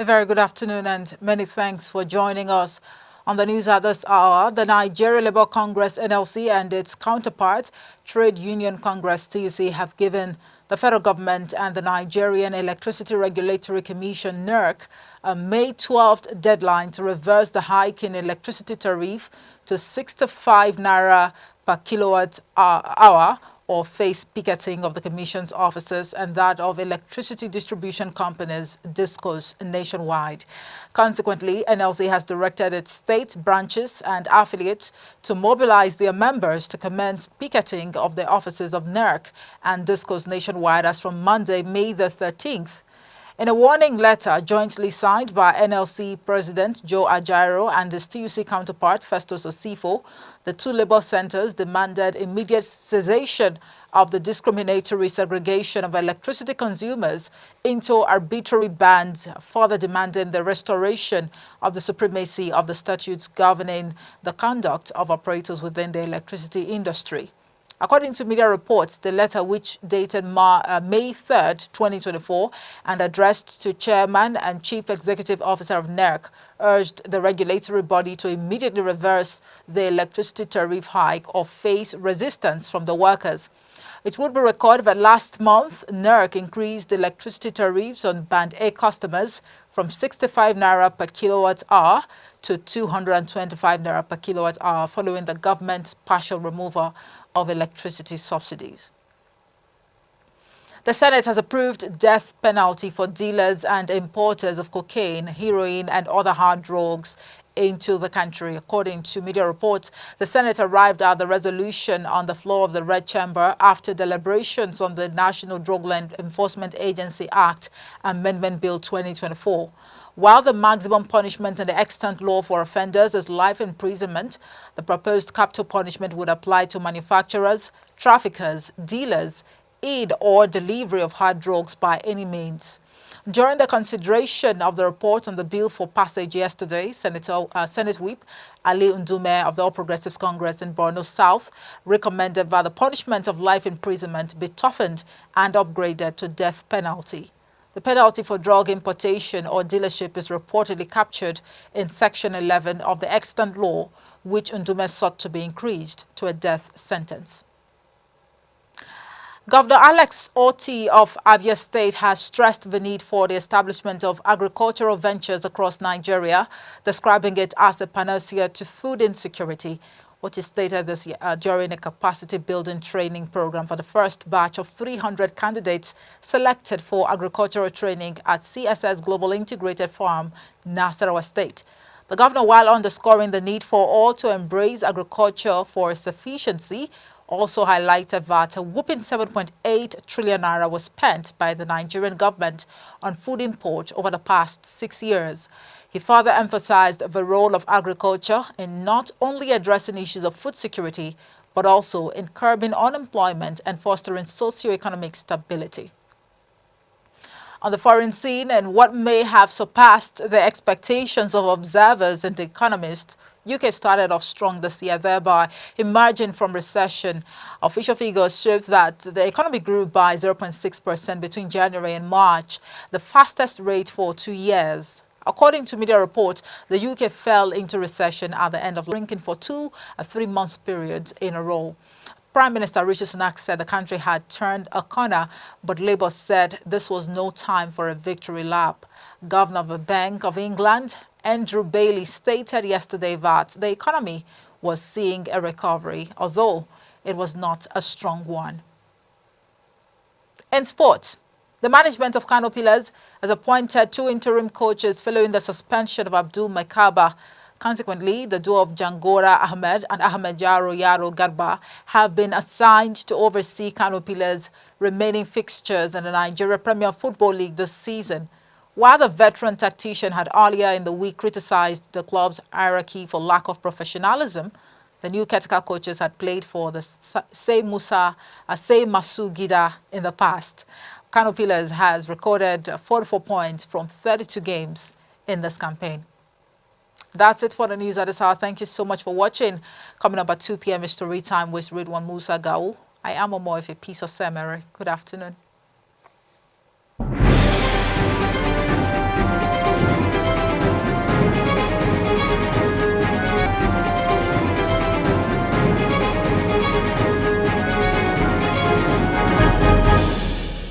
A very good afternoon and many thanks for joining us. On the news at this hour, the Nigeria Labour Congress NLC and its counterpart, Trade Union Congress TUC, have given the federal government and the Nigerian Electricity Regulatory Commission NERC a May 12th deadline to reverse the hike in electricity tariff to 65 naira per kilowatt hour or face picketing of the Commission's offices and that of electricity distribution companies, DISCOs, nationwide. Consequently, NLC has directed its state branches and affiliates to mobilize their members to commence picketing of the offices of NERC and DISCOs nationwide as from Monday, May the 13th. In a warning letter jointly signed by NLC President Joe Ajaero and his TUC counterpart Festus Osifo, the two labor centers demanded immediate cessation of the discriminatory segregation of electricity consumers into arbitrary bands, further demanding the restoration of the supremacy of the statutes governing the conduct of operators within the electricity industry. According to media reports, the letter, which dated May 3rd, 2024, and addressed to Chairman and Chief Executive Officer of NERC, urged the regulatory body to immediately reverse the electricity tariff hike or face resistance from the workers. It would be recorded that last month, NERC increased the electricity tariffs on Band A customers from 65 naira per kilowatt hour to 225 naira per kilowatt hour following the government's partial removal of electricity subsidies. The Senate has approved death penalty for dealers and importers of cocaine, heroin, and other hard drugs into the country. According to media reports, the Senate arrived at the resolution on the floor of the Red Chamber after deliberations on the National Drug Law Enforcement Agency Act Amendment Bill 2024. While the maximum punishment in the extant law for offenders is life imprisonment, the proposed capital punishment would apply to manufacturers, traffickers, dealers, aid or delivery of hard drugs by any means. During the consideration of the report on the bill for passage yesterday, Senate Whip Ali Ndume of the All Progressives Congress in Borno South recommended that the punishment of life imprisonment be toughened and upgraded to death penalty. The penalty for drug importation or dealership is reportedly captured in Section 11 of the extant law, which Ndume sought to be increased to a death sentence. Governor Alex Otti of Abia State has stressed the need for the establishment of agricultural ventures across Nigeria, describing it as a panacea to food insecurity. Otti stated this during a capacity-building training program for the first batch of 300 candidates selected for agricultural training at CSS Global Integrated Farm, Nasarawa State. The governor, while underscoring the need for all to embrace agriculture for sufficiency, also highlighted that a whopping 7.8 trillion naira was spent by the Nigerian government on food import over the past 6 years. He further emphasized the role of agriculture in not only addressing issues of food security, but also in curbing unemployment and fostering socio-economic stability. On the foreign scene, and what may have surpassed the expectations of observers and economists, UK started off strong this year, thereby emerging from recession. Official figures show that the economy grew by 0.6% between January and March, the fastest rate for 2 years. According to media reports, the UK fell into recession at the end of shrinking for 2 or 3 months periods in a row. Prime Minister Rishi Sunak said the country had turned a corner, but Labour said this was no time for a victory lap. Governor of the Bank of England, Andrew Bailey, stated yesterday that the economy was seeing a recovery, although it was not a strong one. In sports, the management of Kano Pillars has appointed 2 interim coaches following the suspension of Abdul Maikaba. Consequently, the duo of Jangora Ahmed and Ahmed Yaro Garba have been assigned to oversee Kano Pillars' remaining fixtures in the Nigeria Premier Football League this season. While the veteran tactician had earlier in the week criticized the club's hierarchy for lack of professionalism, the new caretaker coaches had played for the Say Masu Gida in the past. Kano Pillars has recorded 44 points from 32 games in this campaign. That's it for the news at this hour. Thank you so much for watching. Coming up at 2 p.m. is Story Time with Ridwan Musa Gao. I am Omo of a piece of Semere. Good afternoon.